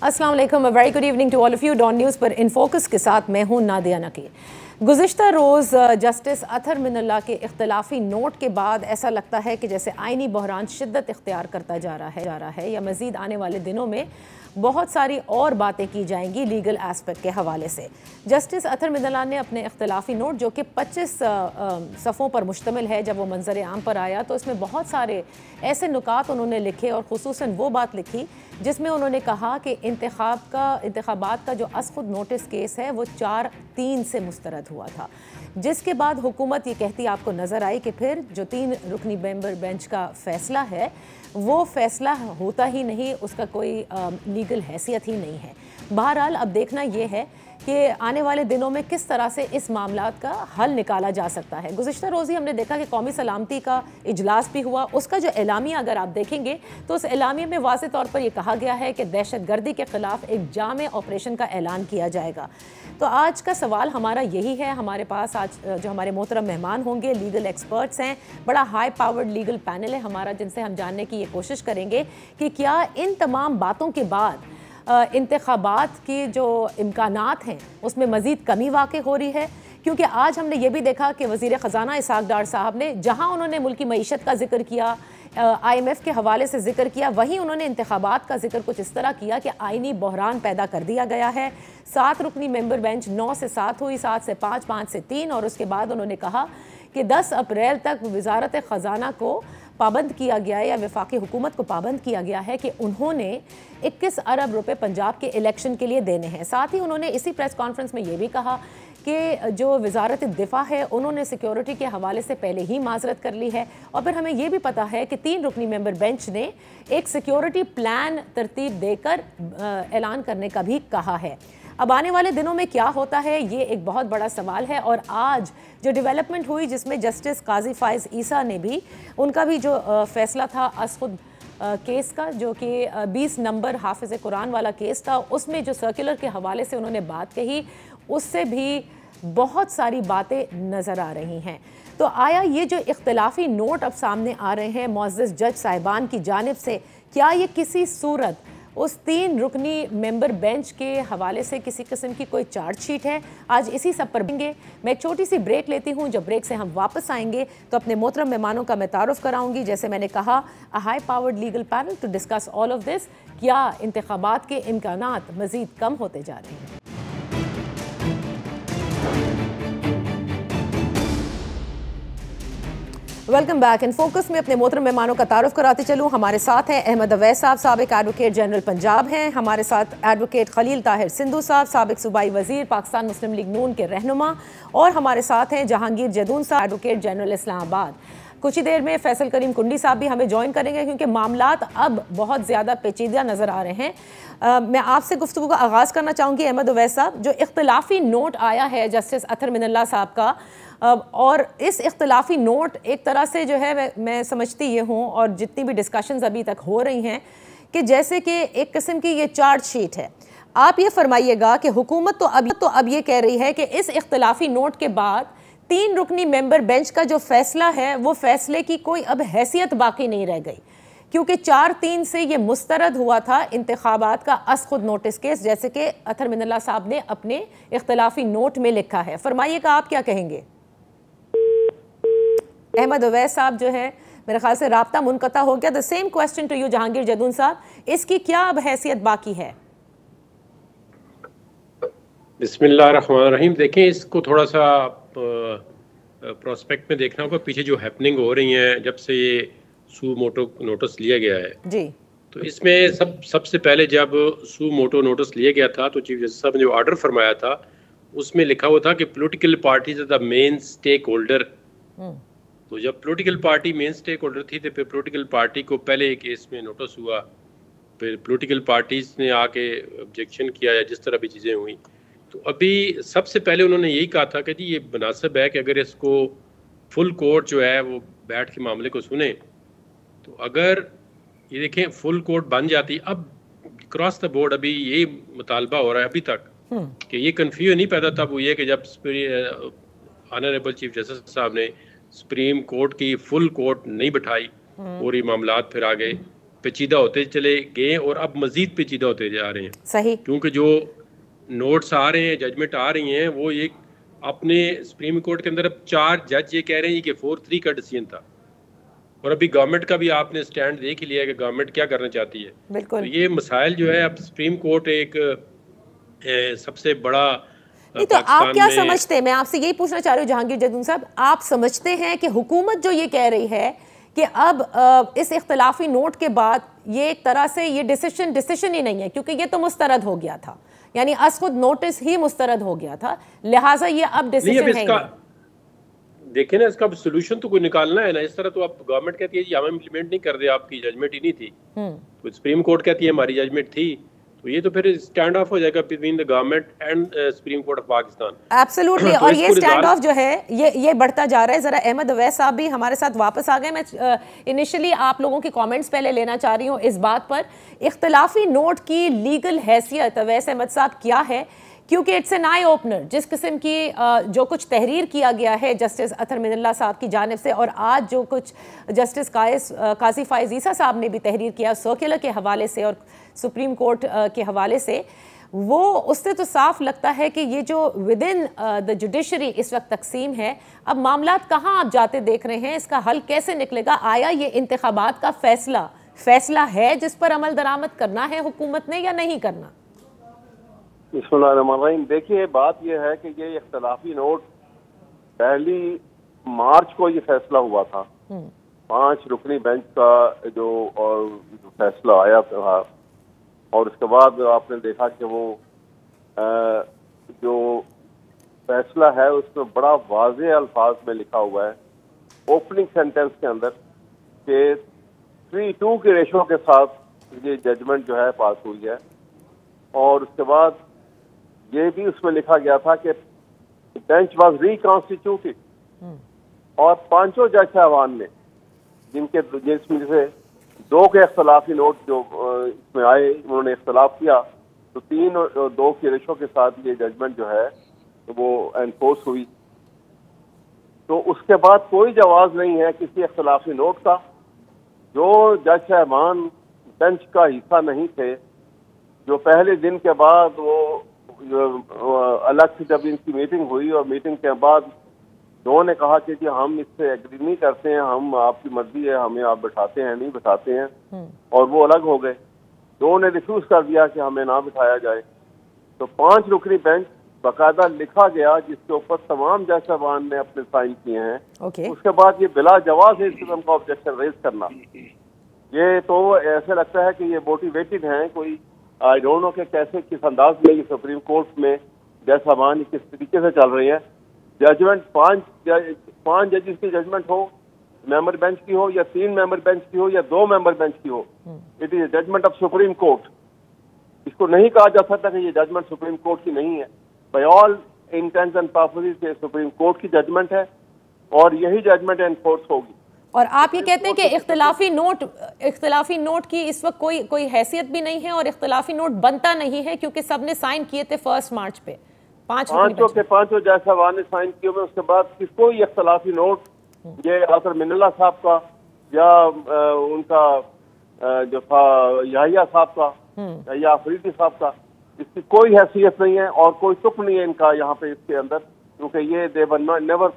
अस्सलाम वालेकुम, very good evening to all of you. Dawn News पर इन फोकस के साथ मैं हूं नादिया नकीर। गुज़िश्ता रोज़ जस्टिस अतहर मिनल्ला के इख्तलाफी नोट के बाद ऐसा लगता है कि जैसे आइनी बहरान शिद्दत इख्तियार करता जा रहा है या मज़ीद आने वाले दिनों में बहुत सारी और बातें की जाएंगी लीगल एस्पेक्ट के हवाले से। जस्टिस अतहर मिनल्ला ने अपने इख्तलाफी नोट जो कि 25 सफ़ों पर मुश्तमिल है, जब वो मंजर आम पर आया तो इसमें बहुत सारे ऐसे नुकात उन्होंने लिखे और ख़ुसूसन वो बात लिखी जिसमें उन्होंने कहा कि इंतखाबात का जो असखुद नोटिस केस है वो 4-3 से मुस्तरद हुआ था, जिसके बाद हुकूमत ये कहती आपको नज़र आई कि फिर जो 3 रुकनी मेंबर बेंच का फ़ैसला है वो फ़ैसला होता ही नहीं, उसका कोई लीगल हैसियत ही नहीं है। बहरहाल अब देखना ये है कि आने वाले दिनों में किस तरह से इस मामलात का हल निकाला जा सकता है। गुज़िश्ता रोज़ ही हमने देखा कि कौमी सलामती का इजलास भी हुआ, उसका जो एलामिया अगर आप देखेंगे तो उस एलामिया में वाज़ेह तौर पर यह कहा गया है कि दहशतगर्दी के ख़िलाफ़ एक जामे ऑपरेशन का ऐलान किया जाएगा। तो आज का सवाल हमारा यही है, हमारे पास आज जो हमारे मोहतरम मेहमान होंगे लीगल एक्सपर्ट्स हैं, बड़ा हाई पावर्ड लीगल पैनल है हमारा, जिनसे हम जानने की ये कोशिश करेंगे कि क्या इन तमाम बातों के बाद इंतखाबात की जो इम्कानात हैं उसमें मज़ीद कमी वाक़ई हो रही है। क्योंकि आज हमने ये भी देखा कि वज़ीर ख़ज़ाना इसहाक़ डार साहब ने जहाँ उन्होंने मुल्की मईशत का जिक्र किया, IMF के हवाले से जिक्र किया, वहीं उन्होंने इंतखाबात का जिक्र कुछ इस तरह किया कि आइनी बहरान पैदा कर दिया गया है। 7 रुकनी मेंबर बेंच 9 से 7 हुई, 7 से 5, 5 से 3, और उसके बाद उन्होंने कहा कि 10 अप्रैल तक वज़ारत ख़ज़ाना को पाबंद किया गया है या वफाकी हुकूमत को पाबंद किया गया है कि उन्होंने 21 अरब रुपए पंजाब के इलेक्शन के लिए देने हैं। साथ ही उन्होंने इसी प्रेस कॉन्फ्रेंस में ये भी कहा कि जो वज़ारत दिफा है उन्होंने सिक्योरिटी के हवाले से पहले ही माजरत कर ली है, और फिर हमें ये भी पता है कि 3 रुकनी मेंबर बेंच ने एक सिक्योरिटी प्लान तरतीब देकर ऐलान करने का भी कहा है। अब आने वाले दिनों में क्या होता है ये एक बहुत बड़ा सवाल है, और आज जो डेवलपमेंट हुई जिसमें जस्टिस काजी फाइज ईसा ने भी, उनका भी जो फ़ैसला था असखुद केस का, जो कि 20 नंबर हाफिज़ कुरान वाला केस था, उसमें जो सर्कुलर के हवाले से उन्होंने बात कही उससे भी बहुत सारी बातें नज़र आ रही हैं। तो आया ये जो इख्तलाफी नोट अब सामने आ रहे हैं मुअज़्ज़ज़ जज साहिबान की जानिब से, क्या ये किसी सूरत उस 3 रुकनी मेंबर बेंच के हवाले से किसी किस्म की कोई चार्जशीट है? आज इसी सब पर बढ़ेंगे। मैं एक छोटी सी ब्रेक लेती हूँ, जब ब्रेक से हम वापस आएंगे तो अपने मोहतरम मेहमानों का मैं तारुफ कराऊंगी। जैसे मैंने कहा, a high powered legal panel to discuss all of this. क्या इंतखाबात के इम्कानात मज़ीद कम होते जा रहे हैं? Welcome back. इन फोकस में अपने मोहतरम मेहमानों का तारुफ कराते चलूँ। हमारे साथ हैं अहमद अवैस साहब, साबिक एडवोकेट जनरल पंजाब हैं। हमारे साथ एडवोकेट खलील ताहिर सिंधु साहब, साबिक सूबाई वजीर, पाकिस्तान मुस्लिम लीग नून के रहनुमा, और हमारे साथ हैं जहांगीर जदून साहब, एडवोकेट जनरल इस्लामाबाद। कुछ ही देर में फैसल करीम कुंडी साहब भी हमें ज्वाइन करेंगे, क्योंकि मामलात अब बहुत ज़्यादा पेचीदा नज़र आ रहे हैं। मैं आपसे गुफ्तगू का आगाज़ करना चाहूँगी अहमद अवैस साहब, जो इख्तलाफी नोट आया है जस्टिस अतहर मिनल्ला साहब का, और इस इख्तलाफी नोट एक तरह से जो है मैं समझती ये हूँ, और जितनी भी डिस्कशंस अभी तक हो रही हैं, कि जैसे कि एक किस्म की ये चार्जशीट है। आप ये फरमाइएगा कि हुकूमत तो अब ये कह रही है कि इस इख्तलाफी नोट के बाद 3 रुकनी मेंबर बेंच का जो फैसला है वो फैसले की कोई अब हैसियत बाकी नहीं रह गई, क्योंकि 4-3 से ये मुस्तरद हुआ था इंतखाबात का असखुद नोटिस केस, जैसे कि अतहर मिनल्ला साहब ने अपने इख्तलाफी नोट में लिखा है। फरमाइएगा, आप क्या कहेंगे? अहमद अवैस साहब जो है, मेरे ख्याल से राब्ता मुनक़ता हो गया। The same question to you Jahangir Jadoon साहब, इसकी क्या अब हैसियत बाकी है? बिस्मिल्लाहिर्रहमानिर्रहीम। देखें, इसको थोड़ा सा प्रोस्पेक्ट में देखना होगा, पीछे जो हैपनिंग हो रही हैं जब से ये सू मोटो नोटिस लिया गया है जी। तो इसमें सबसे पहले जब सू मोटो नोटिस लिया गया था तो चीफ जस्टिस साहब ने जो ऑर्डर फरमाया था उसमें लिखा हुआ था कि political parties are the main stakeholder. तो जब political party main stakeholder थी तो फिर पॉलिटिकल पार्टी को पहले एक केस में नोटिस हुआ, फिर पॉलिटिकल पार्टीज ने आके ऑब्जेक्शन किया या जिस तरह भी चीज़ें हुई। तो अभी सबसे पहले उन्होंने यही कहा था कि जी ये मुनासिब है कि अगर इसको फुल कोर्ट जो है वो बैठ के मामले को सुने, तो अगर ये देखें फुल कोर्ट बन जाती, अब क्रॉस द बोर्ड अभी यही मुतालबा हो रहा है अभी तक कि ये कन्फ्यूजन नहीं पैदा तब हुई है कि जब ऑनरेबल चीफ जस्टिस साहब ने सुप्रीम कोर्ट की फुल कोर्ट नहीं बिठाई और ये मामलात फिर आ गए, पेचीदा होते चले गए और अब मजीद पेचीदा होते जा रहे हैं। सही, क्योंकि जो नोट्स आ रहे हैं, जजमेंट आ रही हैं, वो एक अपने सुप्रीम कोर्ट के अंदर अब 4 जज ये कह रहे हैं कि 4-3 का डिसीजन था। और अभी गवर्नमेंट का भी आपने स्टैंड देख ही लिया है कि गवर्नमेंट क्या करना चाहती है। बिल्कुल। तो ये मसाइल जो है, अब सुप्रीम कोर्ट एक सबसे बड़ा नहीं, तो आप क्या समझते हैं, मैं आपसे यही पूछना चाह रही हूँ जहांगीर जदून साहब, आप समझते हैं कि हुकूमत जो ये कह रही है कि अब इस इख्तलाफी नोट के बाद ये एक तरह से ये डिसीजन ही नहीं है, क्योंकि ये तो मुस्तरद हो गया था, यानी अस खुद नोटिस ही मुस्तरद हो गया था, लिहाजा ये अब डिसीजन है। देखें ना, इसका सोल्यूशन तो कोई निकालना है ना। इस तरह तो आप गवर्नमेंट कहती है जी हम इम्प्लीमेंट नहीं कर रहे, आपकी जजमेंट ही नहीं थी, तो सुप्रीम कोर्ट कहती है हमारी जजमेंट थी, तो ये तो फिर स्टैंड ऑफ हो जाएगा between the government and supreme court of Pakistan. Absolutely. और ये स्टैंड ऑफ जो है ये बढ़ता जा रहा है। जरा अहमद अवैस साहब भी हमारे साथ वापस आ गए। मैं इनिशियली आप लोगों की कमेंट्स पहले लेना चाह रही हूँ इस बात पर, इख्तलाफी नोट की लीगल हैसियत अवैस अहमद साहब क्या है, क्योंकि इट्स एन आई ओपनर। जिस किस्म की जो कुछ तहरीर किया गया है जस्टिस अतहर मिनल्ला साहब की जानिब से, और आज जो कुछ जस्टिस काजी फाइज ईसा साहब ने भी तहरीर किया सर्कुलर के हवाले से और सुप्रीम कोर्ट के हवाले से, वो उससे तो साफ लगता है कि ये जो विद इन द जुडिशरी इस वक्त तकसीम है, अब मामला कहाँ आप जाते देख रहे हैं, इसका हल कैसे निकलेगा? आया ये इंतखाबात का फैसला है जिस पर अमल दरामद करना है हुकूमत ने या नहीं करना? बिस्मिल्लाहिर्रहमानिर्रहीम। देखिए, बात यह है कि ये इख्तलाफी नोट 1 मार्च को ये फैसला हुआ था, 5 रुकनी बेंच का जो फैसला आया था, और उसके बाद आपने देखा कि वो जो फैसला है उसमें बड़ा वाज़ेह अल्फाज में लिखा हुआ है ओपनिंग सेंटेंस के अंदर कि 3-2 के रेशो के साथ ये जजमेंट जो है पास हुई है। और उसके बाद ये भी उसमें लिखा गया था कि बेंच वाज रिकॉन्स्टिट्यूटेड, और 5 जज साहबान ने जिसमें से 2 के इख्तलाफी नोट जो इसमें आए, उन्होंने इख्तलाफ किया, तो 3 और 2 के रेशो के साथ ये जजमेंट जो है तो वो एनफोर्स हुई। तो उसके बाद कोई जवाब नहीं है किसी इख्तलाफी नोट का। जो जज साहबान बेंच का हिस्सा नहीं थे, जो पहले दिन के बाद वो अलग से जब इनकी मीटिंग हुई और मीटिंग के बाद दोनों ने कहा कि जी हम इससे एग्री नहीं करते हैं, हम आपकी मर्जी है, हमें आप बैठाते हैं नहीं बैठाते हैं, और वो अलग हो गए। दोनों ने रिफ्यूज कर दिया कि हमें ना बिठाया जाए। तो 5 रुकनी बेंच बाकायदा लिखा गया जिसके ऊपर तमाम जज साहबान ने अपने साइन किए हैं। उसके बाद ये बिला जवाब है इस किस्म का ऑब्जेक्शन रेज करना, ये तो ऐसे लगता है कि ये मोटिवेटेड हैं, कोई आई डोंट नो कि कैसे किस अंदाज में ये सुप्रीम कोर्ट में जज साहबान किस तरीके से चल रही है। जजमेंट 5 जजेस की जजमेंट हो, मेंबर बेंच की हो, या 3 मेंबर बेंच की हो, या 2 मेंबर बेंच की हो, it is judgment of Supreme Court. इसको नहीं कहा जा सकता कि ये जजमेंट सुप्रीम कोर्ट की नहीं है। By all intents and purposes ये सुप्रीम कोर्ट की जजमेंट है और यही जजमेंट एनफोर्स होगी। और आप ये कहते हैं कि इख्तलाफी नोट की इस वक्त कोई हैसियत भी नहीं है और इख्तलाफी नोट बनता नहीं है, क्योंकि सबने साइन किए थे 1 मार्च पे, 5 जज साहबान ने साइन किए हुए। उसके बाद किसको ये इख्तलाफी नोट, ये अतहर मिनल्ला साहब का या उनका जो था याहिया साहब का या अफरीदी साहब का, इसकी कोई हैसियत नहीं है और कोई तुक नहीं है इनका यहाँ पे इसके अंदर, क्योंकि ये देवर नेवर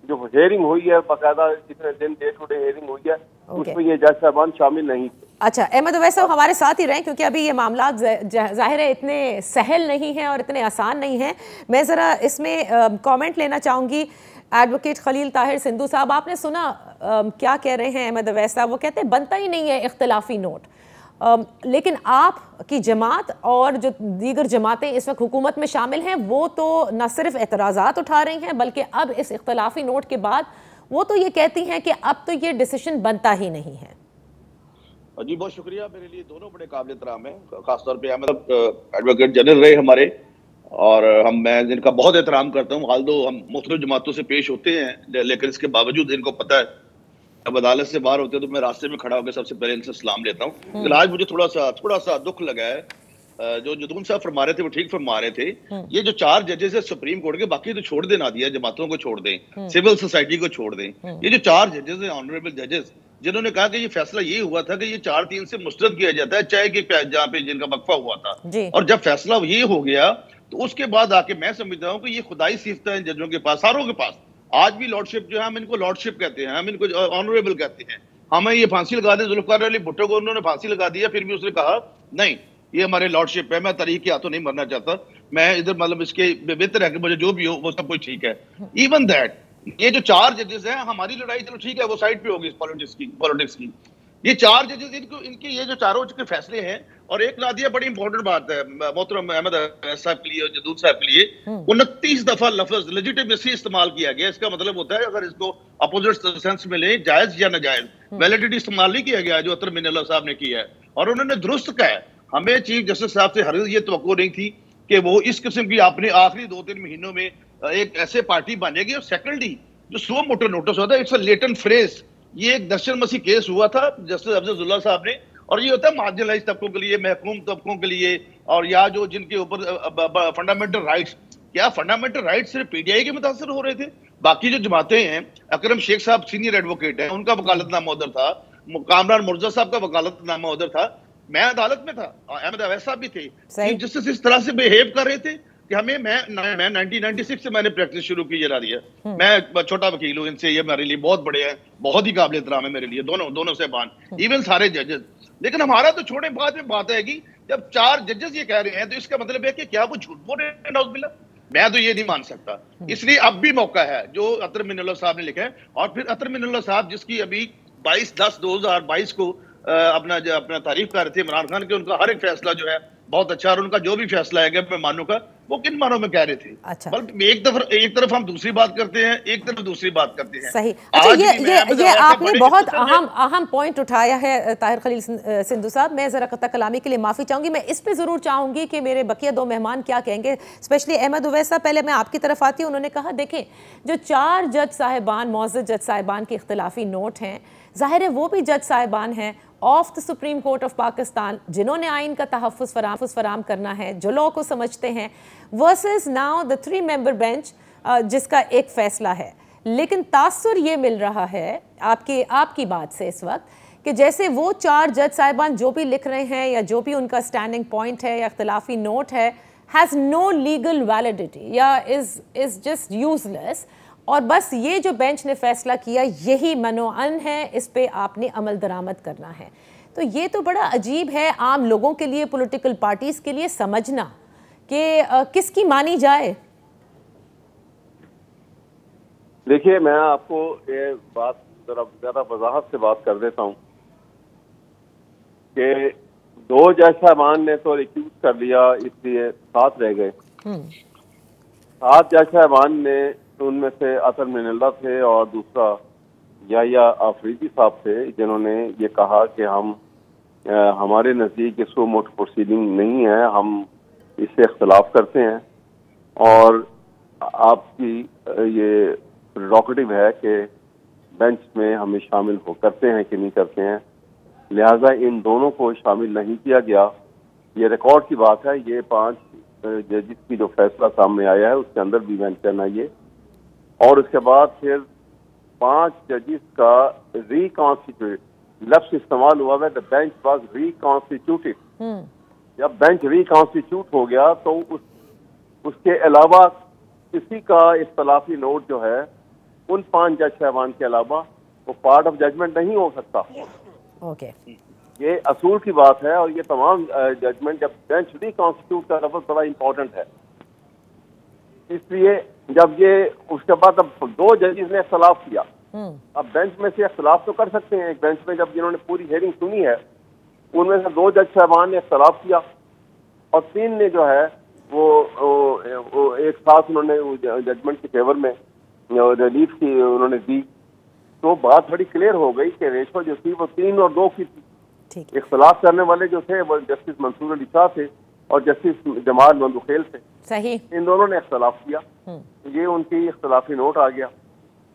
जो हियरिंग हुई है बाकायदा जितने दिन डे टू डे हियरिंग हुई है उसमें ये जज साहबान शामिल नहीं थे। अच्छा, अहमद अवैस साहब हमारे साथ ही रहें, क्योंकि अभी ये मामला जाहिर है इतने सहल नहीं है और इतने आसान नहीं है। मैं ज़रा इसमें कमेंट लेना चाहूँगी एडवोकेट खलील ताहिर सिंधु साहब। आपने सुना क्या कह रहे हैं अहमद अवैस साहब? वो कहते हैं बनता ही नहीं है इख्तलाफी नोट, लेकिन आपकी जमात और जो दीगर जमातें इस वक्त हुकूमत में शामिल हैं वो तो न सिर्फ एतराज़ात उठा रही हैं, बल्कि अब इस इख्तलाफी नोट के बाद वो तो ये कहती हैं कि अब तो ये डिसीजन बनता ही नहीं है। जी बहुत शुक्रिया, मेरे लिए दोनों बड़े काबिल एहतराम है, खासतौर पे एडवोकेट जनरल रहे हमारे, और मैं इनका बहुत एहतराम करता हूँ। हाल दो हम मुख्तलिफ जमातों से पेश होते हैं, लेकिन इसके बावजूद इनको पता है अब अदालत से बाहर होते हैं तो मैं रास्ते में खड़ा होकर सबसे पहले इनसे सलाम लेता हूँ। लेकिन आज मुझे थोड़ा सा दुख लगा है, जो जदून साहब फरमा रहे थे वो ठीक फरमा रहे थे। ये जो 4 जजेस है सुप्रीम कोर्ट के, बाकी तो छोड़ देना दिया, जमातों को छोड़ दें, सिविल सोसाइटी को छोड़ दें। ये जो 4 जजेस है ऑनरेबल जजेस, जिन्होंने कहा कि ये फैसला ये हुआ था कि ये 4-3 से मुस्तरद किया जाता है, चाहे कि जहाँ पे जिनका वक्फा हुआ था, और जब फैसला ये हो गया तो उसके बाद आके मैं समझता हूँ कि ये खुदाई सिफ्त है जजों के पास, सारों के पास। आज भी लॉर्डशिप जो है, हम इनको लॉर्डशिप कहते हैं, हम इनको ऑनरेबल कहते हैं। हमें ये फांसी लगा दें, जुल्फकार अली भुट्टो को उन्होंने फांसी लगा दिया, फिर भी उसने कहा नहीं ये हमारे लॉर्डशिप है, मैं तारीख के हाथों नहीं मरना चाहता, मैं इधर मतलब इसके बेहतर है कि मुझे जो भी हो वो सब कुछ ठीक है। इवन दैट ये जो 4 जजेस हैं, हमारी लड़ाई चलो ठीक है वो साइड पे होगी पॉलिटिक्स की, ये 4 जजेस इनके ये जो चारों के फैसले हैं। और एक नादिया बड़ी इंपॉर्टेंट बात है मोहतरम अहमद साहब के लिए और जदूद साहब के लिए, 29 दफा लफ्ज लेजिटिमेसी इस्तेमाल किया गया। इसका मतलब होता है अगर इसको अपोजिट सेंस में ले, जायज या नाजायज, वैलिडिटी इस्तेमाल नहीं किया गया जो अतर मिनल्ला साहब ने किया है। और उन्होंने दुरुस्त कहा है, हमें चीफ जस्टिस साहब से हरगिज़ ये तवक्को नहीं थी कि वो इस किस्म की आपने आखिरी 2-3 महीनों में एक ऐसे पार्टी बनेगी। और सेकेंडली जो सो मोटो नोटिस होता है, इट्स अ लेटेंट फ्रेज। ये एक दर्शन मसीह केस हुआ था जस्टिस अफजलुल्लाह साहब ने, और ये होता है मार्जिनलाइज तबकों के लिए, महकूम तबकों के लिए, और या जो जिनके ऊपर फंडामेंटल राइट्स, क्या फंडामेंटल राइट्स सिर्फ पीटीआई के मुतासर हो रहे थे? बाकी जो जमातें हैं, अकरम शेख साहब सीनियर एडवोकेट हैं, उनका वकालतनामा उधर था, कामरान मुर्जा साहब का वकालतनामा उधर था, मैं अदालत में था, अहमद अवैस साहब भी थे। जस्टिस इस तरह से बिहेव कर रहे थे कि हमें मैं 1996 से मैंने प्रैक्टिस शुरू की जरा दिया, मैं छोटा वकील हूँ, इनसे ये मेरे लिए बहुत बड़े हैं, बहुत ही काबिल एहतराम है मेरे लिए दोनों से बान, इवन सारे जजेस। लेकिन हमारा तो छोड़े, बाद में बात आएगी जब 4 जजेस ये कह रहे हैं तो इसका मतलब है कि क्या वो झूठ बोल रहे हैं? नौज़बिल्लाह, मैं तो ये नहीं मान सकता। इसलिए अब भी मौका है जो अतर मिनल्ला साहब ने लिखा है। और फिर अतर मिनल्ला साहब जिसकी अभी 22/10/2022 को अपना तारीफ कर रहे थे इमरान खान के, उनका हर एक फैसला जो है बहुत अच्छा, और उनका जो भी फैसला है मैं मानू का, वो किन मानों में कह रहे थे? अच्छा, एक तरफ हम दूसरी बात करते हैं, एक तरफ दूसरी बात करते हैं। सही। अच्छा, ये आपने बहुत अहम पॉइंट उठाया है ताहिर खलील सिंधु साहब। मैं जरा कत्ता कलामी के लिए माफी चाहूंगी, मैं इस पे जरूर चाहूंगी कि मेरे बकिया 2 मेहमान क्या कहेंगे, स्पेशली अहमद उवैस साहब। पहले मैं आपकी तरफ आती हूँ। उन्होंने कहा देखें जो 4 जज साहिबान, मौजूद जज साहिबान के इख्तिलाफी नोट हैं, जाहिर है वो भी जज साहिबान हैं of the Supreme court of Pakistan, जिन्होंने आइन का तहफ़्फ़ुज़ फराम करना है, जो लॉ को समझते हैं, versus now the 3 member bench जिसका एक फैसला है। लेकिन तासुर ये मिल रहा है आपकी बात से इस वक्त कि जैसे वो 4 जज साहिबान जो भी लिख रहे हैं या जो भी उनका स्टैंडिंग पॉइंट है या इख्तिलाफी नोट है, हैज़ नो लीगल वैलिडिटी या इज़ जस्ट यूजलेस, और बस ये जो बेंच ने फैसला किया यही मनोअन है, इस पे आपने अमल दरामद करना है। तो ये तो बड़ा अजीब है आम लोगों के लिए, पॉलिटिकल पार्टीज के लिए समझना कि किसकी मानी जाए। देखिए, मैं आपको ये बात जरा ज्यादा वजाहत से बात कर देता हूँ कि 2 जज साहबान ने तो रिक्यूज कर लिया, इसलिए 7 रह गए। 7 जज साहबान ने, उनमें से अतर मिनल्ला थे और दूसरा याहिया आफरीदी साहब थे, जिन्होंने ये कहा कि हमारे नज़दीक सो मोटो प्रोसीडिंग नहीं है, हम इससे इख्तलाफ करते हैं और आपकी ये प्रेरोगेटिव है कि बेंच में हमें शामिल करते हैं कि नहीं करते हैं। लिहाजा इन दोनों को शामिल नहीं किया गया। ये रिकॉर्ड की बात है। ये 5 जजिस की जो फैसला सामने आया है उसके अंदर भी मेंशन है ये। और उसके बाद फिर 5 जजिस का रिकॉन्स्टिट्यूट लफ्ज इस्तेमाल हुआ है, द बेंच वाज रिकॉन्स्टिट्यूटेड। जब बेंच रिकॉन्स्टिट्यूट हो गया तो उसके अलावा किसी का इख्तलाफी नोट जो है उन 5 जज साहबान के अलावा वो पार्ट ऑफ जजमेंट नहीं हो सकता। ओके, ये असूल की बात है। और ये तमाम जजमेंट, जब बेंच रिकॉन्स्टिट्यूट का लफ्ज बड़ा इंपॉर्टेंट है, इसलिए जब ये उसके बाद अब 2 जजेस ने इख्तलाफ किया, अब बेंच में से इख्तलाफ तो कर सकते हैं। एक बेंच में जब जिन्होंने पूरी हेयरिंग सुनी है उनमें से 2 जज साहबान ने इख्तलाफ किया और 3 ने जो है वो एक साथ उन्होंने जजमेंट के फेवर में रिलीफ की उन्होंने दी। तो बात बड़ी क्लियर हो गई कि रेशो जो थी वो 3 और 2 की थी। इख्तलाफ करने वाले जो थे वो जस्टिस मंसूर अली शाह थे और जस्टिस जमाल मंदुखेल थे। सही, इन दोनों ने इख्तलाफ किया, ये उनकी इख्तलाफी नोट आ गया।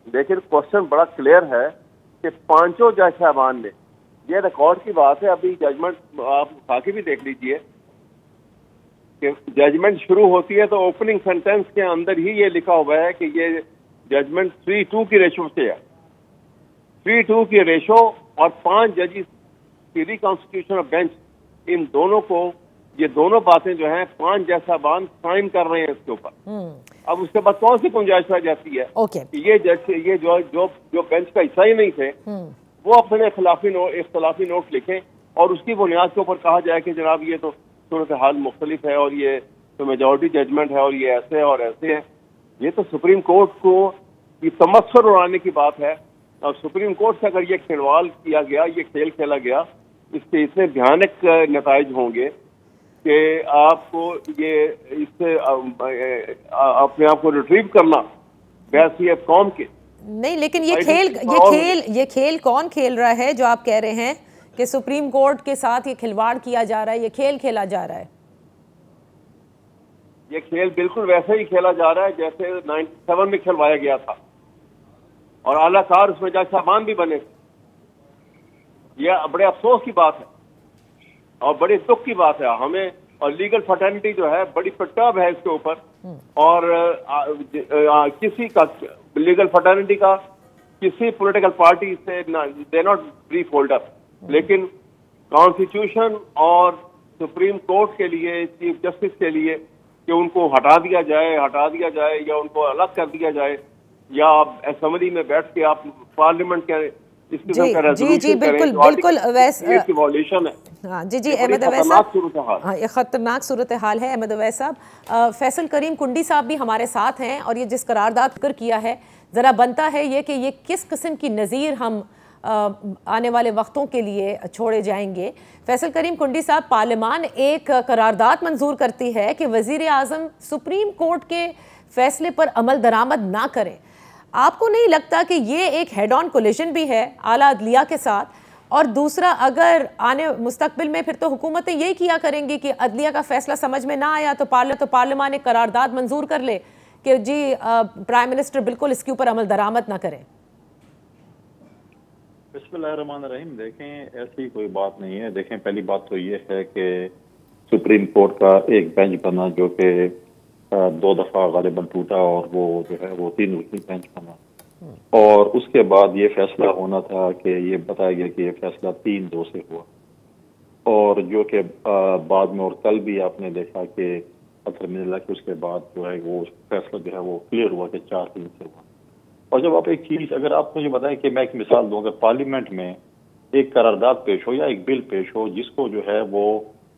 लेकिन क्वेश्चन बड़ा क्लियर है कि 5 जज साहबान ने, ये रिकॉर्ड की बात है, अभी जजमेंट आप उठा के भी देख लीजिए कि जजमेंट शुरू होती है तो ओपनिंग सेंटेंस के अंदर ही ये लिखा हुआ है कि ये जजमेंट 3-2 की रेशो से है। 3-2 की रेशो और 5 जजेस की रिकॉन्स्टिट्यूशनल बेंच, इन दोनों को, ये दोनों बातें जो हैं 5 जज साहबान साइन कर रहे हैं इसके ऊपर। अब उसके बाद कौन सी गुंजाइश रह जाती है कि ये जज, ये जो बेंच का हिस्सा ही नहीं थे, वो अपने इख्तलाफी नोट लिखें और उसकी बुनियाद के ऊपर कहा जाए कि जनाब ये तो सूरत हाल मुख्तलिफ है और ये तो मेजॉरिटी जजमेंट है और ये ऐसे है और ऐसे है। ये तो सुप्रीम कोर्ट को ये तमस्सुर उड़ाने की बात है। और सुप्रीम कोर्ट से अगर ये खिलवाड़ किया गया, ये खेल खेला गया, इसके इतने भयानक नताइज होंगे कि आपको ये इससे अपने आप को रिट्रीव करना बैसियत कौम के नहीं। लेकिन ये खेल कौन खेल रहा है जो आप कह रहे हैं कि सुप्रीम कोर्ट के साथ ये खिलवाड़ किया जा रहा है, ये खेल खेला जा रहा है? ये खेल बिल्कुल वैसे ही खेला जा रहा है जैसे 97 में खिलवाया गया था और आलाकार उसमें जज साहबान भी बने। यह बड़े अफसोस की बात है और बड़े दुख की बात है हमें। और लीगल फर्टर्निटी जो है बड़ी पर्टर्ब है इसके ऊपर। और किसी का लीगल फर्टर्निटी का किसी पॉलिटिकल पार्टी से दे नॉट ब्रीफ होल्डर, लेकिन कॉन्स्टिट्यूशन और सुप्रीम कोर्ट के लिए, चीफ जस्टिस के लिए कि उनको हटा दिया जाए या उनको अलग कर दिया जाए या आप असेंबली में बैठ के आप पार्लियामेंट के इस किस्म का रेजोल्यूशन करें, बिल्कुल वैसे वॉल्यूशन है। हाँ जी अहमद अवैस साहब, हाँ ये खतरनाक सूरत हाल है। अहमद अवैस साहब, फैसल करीम कुंडी साहब भी हमारे साथ हैं और ये जिस करारदाद जिक्र किया है, ज़रा बनता है ये कि ये किस किस्म की नज़ीर हम आने वाले वक्तों के लिए छोड़े जाएंगे। फैसल करीम कुंडी साहब, पार्लियामान एक करारदाद मंजूर करती है कि वज़ीर आज़म सुप्रीम कोर्ट के फैसले पर अमल दरामद ना करें। आपको नहीं लगता कि ये एक हेड ऑन कोलिशन भी है आला अदलिया के साथ? और दूसरा, अगर आने मुस्तकबिल में फिर तो हुकूमतें यही किया करेंगी कि अदलिया का फैसला समझ में ना आया तो पार्लियामान एक करारदाद मंजूर कर ले कि जी प्राइम मिनिस्टर बिल्कुल इसके ऊपर अमल दरामद ना करें। बिस्मिल्लाहिर्रहमानिर्रहीम। देखें, ऐसी कोई बात नहीं है। देखें, पहली बात तो ये है कि सुप्रीम कोर्ट का एक बेंच बना जो कि 2 दफा गालिबन टूटा और वो जो है वो 3 रुकनी बेंच बना और उसके बाद ये फैसला होना था कि ये बताया गया कि ये फैसला 3-2 से हुआ और जो कि बाद में और कल भी आपने देखा कि अतर मिला कि उसके बाद जो है वो फैसला जो है वो क्लियर हुआ कि 4-3 से हुआ। और जब आप एक चीज, अगर आप मुझे बताएं कि मैं एक मिसाल दूं, अगर पार्लियामेंट में एक करारदाद पेश हो या एक बिल पेश हो जिसको जो है वो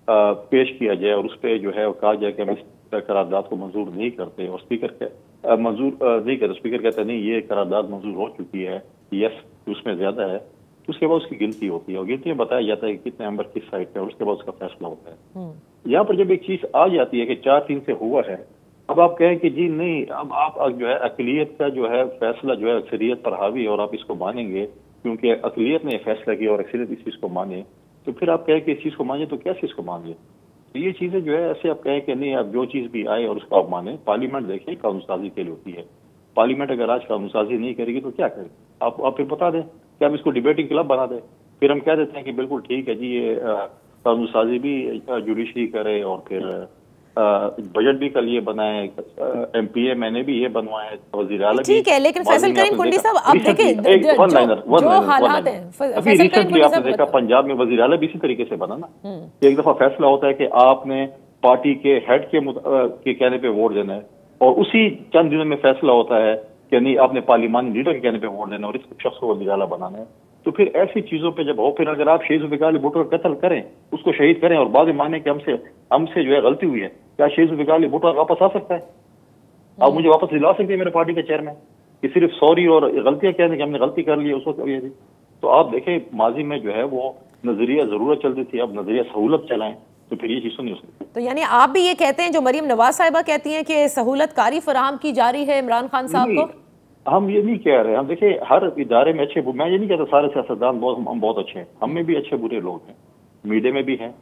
पेश किया जाए और उस पर जो है कहा जाए कि हम इस करारदाद को मंजूर नहीं करते और स्पीकर मंजूर नहीं करते, स्पीकर कहते नहीं ये करारदाद मंजूर हो चुकी है, यस उसमें ज्यादा है, तो उसके बाद उसकी गिनती होती है और गिनती में बताया जाता है कि कितने मेंबर किस साइड पे और उसके बाद उसका फैसला होता है। यहाँ पर जब एक चीज आ जाती है कि 4-3 से हुआ है, अब आप कहें कि जी नहीं, अब आप जो है अकलियत का जो है फैसला जो है अक्सरियत पर हावी और आप इसको मानेंगे क्योंकि अकलियत ने फैसला किया और अक्सरियत इस चीज को माने, तो फिर आप कहें कि इस चीज को माने तो क्या चीज को मानिए? तो ये चीजें जो है ऐसे आप कहें कि नहीं, आप जो चीज भी आए और उसको आप माने। पार्लियामेंट देखिए कानूनसाजी के लिए होती है। पार्लियामेंट अगर आज कानूनसाजी नहीं करेगी तो क्या करें? आप फिर बता दें कि हम इसको डिबेटिंग क्लब बना दें, फिर हम कह देते हैं कि बिल्कुल ठीक है जी, ये कानूनसाजी भी जुडिशरी करे और फिर बजट भी कल ये बनाए, MPA मैंने भी ये बनवाए, वज़ीर आला भी। ठीक है, लेकिन फैसल करीम कुंडी साहब, अब देखिए जो हालात हैं, अभी रिसेंटली आपने देखा पंजाब में वज़ीर आला भी इसी तरीके से बना ना, एक दफा फैसला होता है कि आपने पार्टी के हेड के कहने पे वोट देना है और उसी चंद दिनों में फैसला होता है कि नहीं, आपने पार्लियामानी लीडर के कहने पे वोट देना और इस शख्स को वज़ीर आला बनाना है। तो फिर ऐसी चीजों पे जब हो, फिर अगर आप शहीद जुल्फ़िकार अली भुट्टो का कत्ल करें, उसको शहीद करें और बाद में माने कि हमसे जो है गलती हुई है, क्या शहीद जुल्फ़िकार अली भुट्टो वापस आ सकता है? आप मुझे वापस दिला सकते हैं मेरे पार्टी के चेयरमैन कि सिर्फ सॉरी और गलतियां कहने कि हमने गलती कर ली उस वक्त ये थी? तो आप देखें, माजी में जो है वो नजरिया जरूरत चलती थी, अब नजरिया सहूलत चलाएं तो फिर ये चीज नहीं हो सकती। तो यानी आप भी ये कहते हैं जो मरीम नवाज साहिबा कहती हैं कि सहूलत कारी फराहम की जा रही है इमरान खान साहब को? हम ये नहीं कह रहे। हम देखिए, हर इदारे में अच्छे, मैं ये नहीं कहता सारे सियासतदान हम बहुत अच्छे हैं, हम में भी अच्छे बुरे लोग हैं, मीडिया में भी हैं,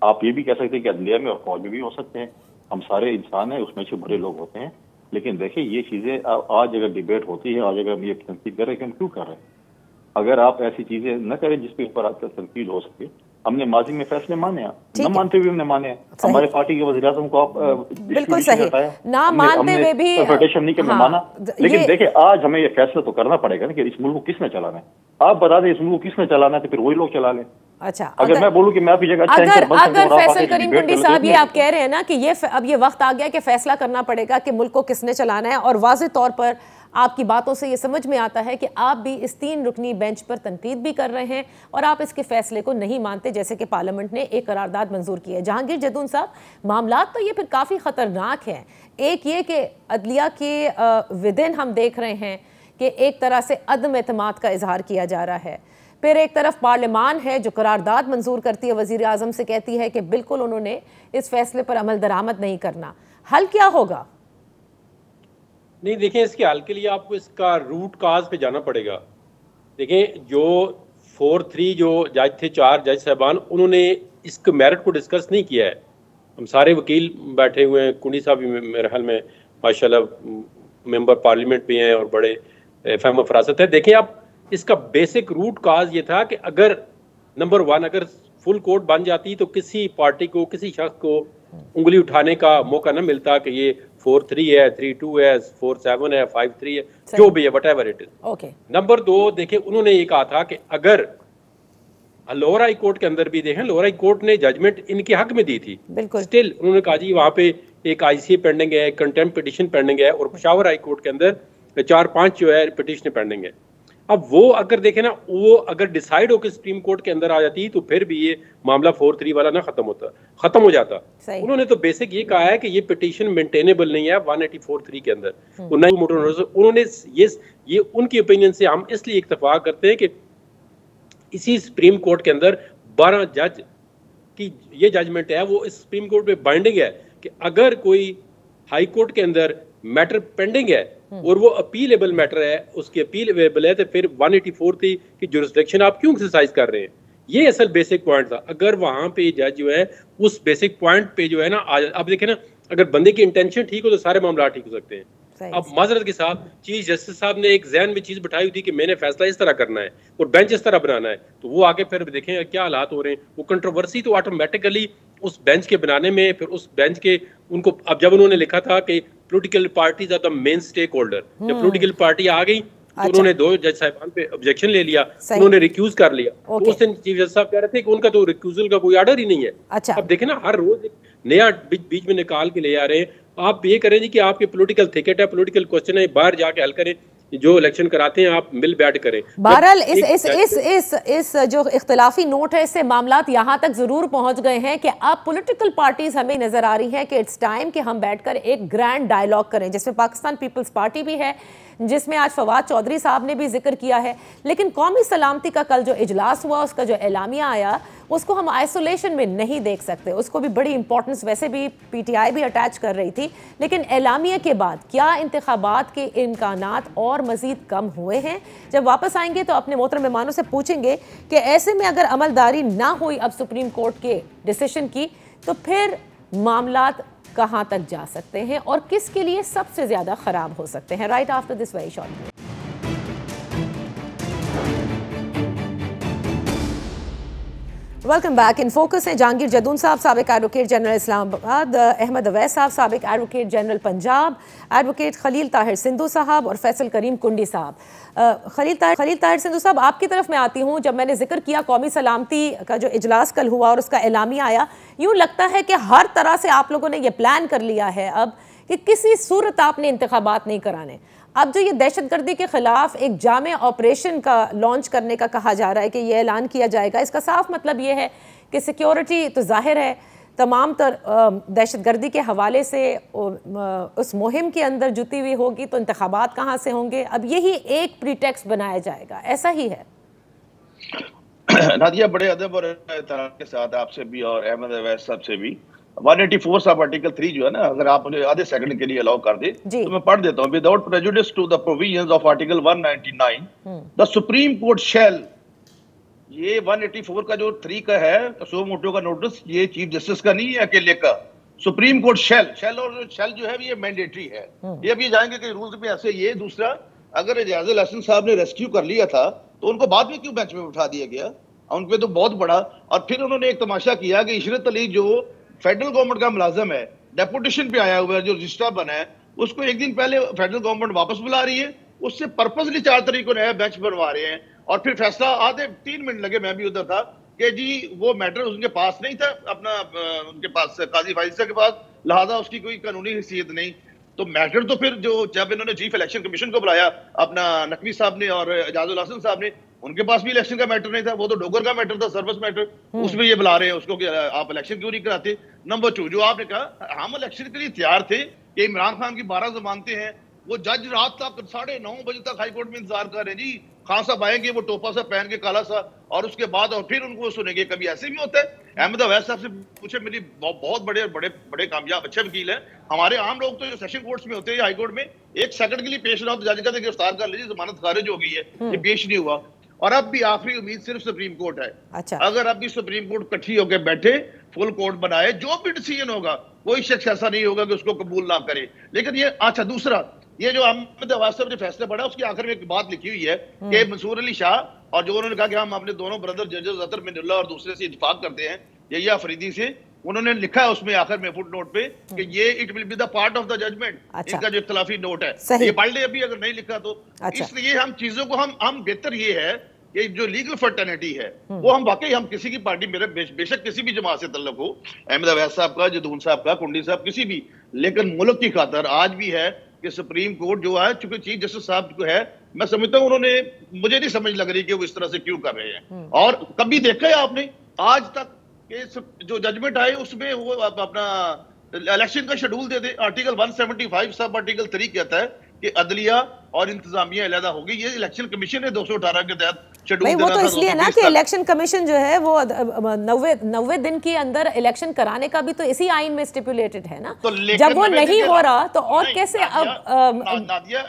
आप ये भी कह सकते हैं कि अदलिया में और फौज में भी हो सकते हैं। हम सारे इंसान हैं, उसमें अच्छे बुरे लोग होते हैं। लेकिन देखिए, ये चीजें आज अगर डिबेट होती है, आज अगर हम ये तनकीद करें कि हम क्यों कर रहे हैं, अगर आप ऐसी चीजें न करें जिसके ऊपर आपका तनकीद हो सके। हमने माजी में फैसले माने, न मानते हुए हमने माने। हमारे पार्टी के वज़ीर आज़म को आप बिल्कुल सही ना मानते हुए भी फेडरेशन नहीं करना माना। लेकिन देखिए, आज हमें ये फैसला तो करना पड़ेगा ना कि इस मुल्क को किसने चलाना है। आप बता दें इस मुल्क को किसने चलाना है, तो फिर वही लोग चला लें। अच्छा, अगर मैं बोलूं कि मैं आपकी जगह अगर फैसल करीम कुंडी साहब ये आप कह रहे हैं ना कि अब ये वक्त आ गया कि फैसला करना पड़ेगा कि मुल्क को किसने चलाना है, और वाज़ेह तौर पर आपकी बातों से ये समझ में आता है कि आप भी इस 3 रुकनी बेंच पर तनकीद भी कर रहे हैं और आप इसके फैसले को नहीं मानते, जैसे कि पार्लियामेंट ने एक करारदाद मंजूर की है। जहांगीर जदून साहब, मामलात तो ये फिर काफ़ी ख़तरनाक हैं। एक ये कि अदलिया के विदिन हम देख रहे हैं कि एक तरह से अदम एतमाद का इजहार किया जा रहा है, फिर एक तरफ पार्लियामान है जो करारदाद मंजूर करती है, वज़ीर आज़म से कहती है कि बिल्कुल उन्होंने इस फैसले पर अमल दरामद नहीं करना। हल क्या होगा? नहीं, देखें, इसके हल के लिए आपको इसका रूट काज पे जाना पड़ेगा। देखें, जो 4-3 जो जज थे, 4 जज साहबान, उन्होंने इसके मेरिट को डिस्कस नहीं किया है। हम सारे वकील बैठे हुए हैं, कुंडी साहब भी मेरे ख्याल में माशाल्लाह मेंबर पार्लियामेंट भी हैं और बड़े फहम फरासत है। देखें, आप इसका बेसिक रूट काज ये था कि अगर नंबर 1 अगर फुल कोर्ट बन जाती तो किसी पार्टी को, किसी शख्स को उंगली उठाने का मौका न मिलता कि ये 4-3 है, 3-2 है, 4-7 है, 5-3 है, जो भी है, व्हाटएवर इट इज। नंबर 2, देखें, उन्होंने ये कहा था कि अगर लोअर हाई कोर्ट के अंदर भी देखें, लोअर हाई कोर्ट ने जजमेंट इनके हक में दी थी, स्टिल उन्होंने कहा जी वहां पे एक ICA पेंडिंग है, कंटेम्प्ट पिटिशन पेंडिंग है, और पेशावर हाई कोर्ट के अंदर 4-5 जो है पिटिशन पेंडिंग है। अब वो अगर देखें ना, वो अगर डिसाइड होकर सुप्रीम कोर्ट के अंदर आ जाती तो फिर भी ये मामला 4-3 वाला ना खत्म हो जाता। उन्होंने तो बेसिक ये कहा है कि ये पिटीशन मेंटेनेबल नहीं है 184(3) के अंदर। उन्होंने ये उनकी ओपिनियन से हम इसलिए इत्तेफाक करते हैं कि इसी सुप्रीम कोर्ट के अंदर 12 जज की ये जजमेंट है, वो इस सुप्रीम कोर्ट में बाइंडिंग है कि अगर कोई हाई कोर्ट के अंदर मैटर पेंडिंग है और वो अपीलेबल मैटर है, उसकी अपील अवेलेबल है, तो फिर 184 की जुरिस्डिक्शन आप क्यों एक्सरसाइज कर रहे हैं? ये असल बेसिक पॉइंट था। अगर वहां पे जज जो है उस बेसिक पॉइंट पे जो है ना, अब देखें ना, अगर बंदे की इंटेंशन ठीक हो तो सारे मामला ठीक हो सकते हैं। अब माजरत के साथ चीफ जस्टिस साहब ने एक जहन में चीज बिठाई हुई थी कि मैंने फैसला इस तरह करना है और बेंच इस तरह बनाना है, तो वो आगे फिर देखें क्या हालात हो रहे हैं। वो कंट्रोवर्सी तो ऑटोमेटिकली उस बेंच के बनाने में, फिर उस बेंच के उनको, अब जब उन्होंने लिखा था कि political parties are the main stakeholder, जब पोलिटिकल पार्टी आ गई तो उन्होंने 2 जज साहिबान पे ऑब्जेक्शन ले लिया, उन्होंने रिक्यूज कर लिया। तो उस दिन चीफ जस्टिस साहब कह रहे थे कि उनका तो रिक्यूजल का कोई ऑर्डर ही नहीं है। अब देखें ना, हर रोज एक नया बीच में निकाल के ले आ रहे हैं। आप ये करें जी कि आपके पॉलिटिकल थिकेट है, पॉलिटिकल क्वेश्चन है, बाहर जाके हल करें, जो इलेक्शन कराते हैं आप मिल बैठ करें। बहरहाल इस जो इख्तिलाफी नोट है, इससे मामलात यहाँ तक जरूर पहुंच गए हैं कि अब पॉलिटिकल पार्टीज हमें नजर आ रही हैं कि इट्स टाइम कि हम बैठकर एक ग्रैंड डायलॉग करें, जिसमें पाकिस्तान पीपल्स पार्टी भी है, जिसमें आज फवाद चौधरी साहब ने भी जिक्र किया है। लेकिन कौमी सलामती का कल जो इजलास हुआ, उसका जो एलामिया आया, उसको हम आइसोलेशन में नहीं देख सकते। उसको भी बड़ी इंपॉर्टेंस वैसे भी PTI भी अटैच कर रही थी, लेकिन एलामिया के बाद क्या इंतखाबात के इम्कानात और मजीद कम हुए हैं? जब वापस आएंगे तो अपने मोहतरम मेहमानों से पूछेंगे कि ऐसे में अगर अमलदारी ना हुई अब सुप्रीम कोर्ट के डिसीजन की, तो फिर मामलात कहां तक जा सकते हैं और किसके लिए सबसे ज्यादा खराब हो सकते हैं। Right after this very short. Welcome back. In Focus हैं जहांगीर जदून साहब, साबिक एडवोकेट जनरल इस्लामाबाद, अहमद अवैस साहब, साबिक advocate general Punjab, advocate Khalil Tahir Sindhu साहब और फैसल करीम कुंडी साहब। खलील ताहिर सिंधु साहब, आपकी तरफ मैं आती हूँ। जब मैंने जिक्र किया कौमी सलामती का जो इजलास कल हुआ और उसका एलामिया आया, यूँ लगता है कि हर तरह से आप लोगों ने ये प्लान कर लिया है अब कि किसी सूरत आपने इंतखाबात नहीं कराने। अब जो ये दहशतगर्दी के खिलाफ एक जामे ऑपरेशन का लॉन्च करने का कहा जा रहा है कि ये ऐलान किया जाएगा, इसका साफ मतलब ये है कि सिक्योरिटी तो जाहिर है तमाम दहशतगर्दी के हवाले से उस मुहिम के अंदर जुटी हुई होगी, तो इंतखाबात कहाँ से होंगे? अब यही एक प्रीटेक्स्ट बनाया जाएगा, ऐसा ही है? नादिया, बड़े अदब और एहतराम के साथ आपसे भी और अहमद अवैस साहब से भी 184 सब आर्टिकल 3 जो है ना, अगर आप मुझे आधे सेकंड के लिए अलाउ कर दे तो मैं पढ़ देता हूँ। Without prejudice to the provisions of article 199 the Supreme Court shall, ये 184 का जो 3 का है, सो मोटो का नोटिस, ये चीफ जस्टिस का नहीं है अकेले का। सुप्रीम कोर्ट शैल और शैल जो है ये मैंडेटरी है। ये अब ये जाएंगे कि रूल्स में ऐसे। ये दूसरा, अगर एजाज अल हसन साहब ने रेस्क्यू कर लिया था तो उनको बाद में क्यों बेंच में उठा दिया गया? उन पे तो बहुत बड़ा। और फिर उन्होंने एक तमाशा किया कि इशरत अली जो फेडरल गवर्नमेंट का मुलाजिम है, डेपुटेशन पे आया हुआ है, जो रजिस्ट्रार बना है, उसको एक दिन पहले फेडरल गवर्नमेंट वापस बुला रही है। उससे पर्पसली 4 तारीख को नया बेंच बनवा रहे हैं और फिर फैसला आधे 3 मिनट लगे, मैं भी उधर था, कि जी वो मैटर उनके पास नहीं था, अपना उनके पास काजी फाइजा के पास, लिहाजा उसकी कोई कानूनी हैसियत नहीं। तो मैटर तो फिर जो जब इन्होंने चीफ इलेक्शन कमीशन को बुलाया अपना नकवी साहब ने और एजाजुल हसन साहब ने, उनके पास भी इलेक्शन का मैटर नहीं था, वो तो डोगर का मैटर था, सर्विस मैटर, उसमें ये बुला रहे हैं उसको कि आप इलेक्शन क्यों नहीं कराते। नंबर 2, जो आपने कहा हम इलेक्शन के लिए तैयार थे कि इमरान खान की 12 जमानतें हैं, वो जज रात तक 9:30 बजे तक हाई कोर्ट में इंतजार कर रहे हैं जी, खान साहब आएंगे वो टोपा सा पहन के काला सा, और उसके बाद और फिर उनको सुनेंगे। कभी ऐसे भी होता है। अहमद अवैस साहब से पूछे, मेरी बहुत बड़े बड़े बड़े कामयाब अच्छे वकील हैं, हमारे आम लोग तो जो सेशन कोर्ट्स में होते हैं, हाई कोर्ट में 1 सेकंड के लिए पेश ना हो तो जज कहते गिरफ्तार कर लीजिए, जमानत खारिज हो गई है, ये पेश नहीं हुआ। और अब भी आखिरी उम्मीद सिर्फ सुप्रीम कोर्ट है। अच्छा। अगर अब भी सुप्रीम कोर्ट इकट्ठी होकर बैठे, फुल कोर्ट बनाए, जो भी डिसीजन होगा, कोई शख्स ऐसा नहीं होगा कि उसको कबूल ना करे। लेकिन ये अच्छा, दूसरा ये जो अहमद अवैस साहब ने फैसला पड़ा, उसके आखिर में एक बात लिखी हुई है कि मंसूर अली शाह, और जो उन्होंने कहा कि हम अपने दोनों ब्रदर जजेस अतर मिनुल्लाह और दूसरे से इत्तेफाक करते हैं, यही अफरीदी से, उन्होंने लिखा है उसमें आखिर में फुट नोट पे कि ये it will be the part of the judgment. अच्छा। इनका जो इख्तलाफी नोट है, ये पढ़ ले अभी अगर नहीं लिखा तो। अच्छा। इसलिए हम चीजों को हम बेहतर ये है कि जो लीगल फर्टर्निटी है वो हम वाकई हम किसी की पार्टी, मेरे बेशक किसी भी जमात से तल्लुक हो, अहमद अवैस साहब का, जदून साहब का, कुंडी साहब, किसी भी, लेकिन मुल्क की खातर आज भी है कि सुप्रीम कोर्ट जो है, चूंकि चीफ जस्टिस साहब जो है, मैं समझता हूं उन्होंने, मुझे नहीं समझ लग रही कि वो इस तरह से क्यों कर रहे हैं। और कभी देखा है आपने आज तक कि जो जजमेंट आए उसमें वो अपना इलेक्शन का शेड्यूल दे दे। आर्टिकल 175 सब आर्टिकल 3 कहता है कि अदलिया और इंतजामिया अलहदा होगी। ये इलेक्शन कमीशन है 218 के तहत शेड्यूल वो तो इसलिए ना कि इलेक्शन कमीशन जो है वो 90 दिन के अंदर इलेक्शन कराने का भी तो इसी आइन में स्टिपुलेटेड है ना। तो जब वो नहीं हो रहा तो और कैसे अब नादिया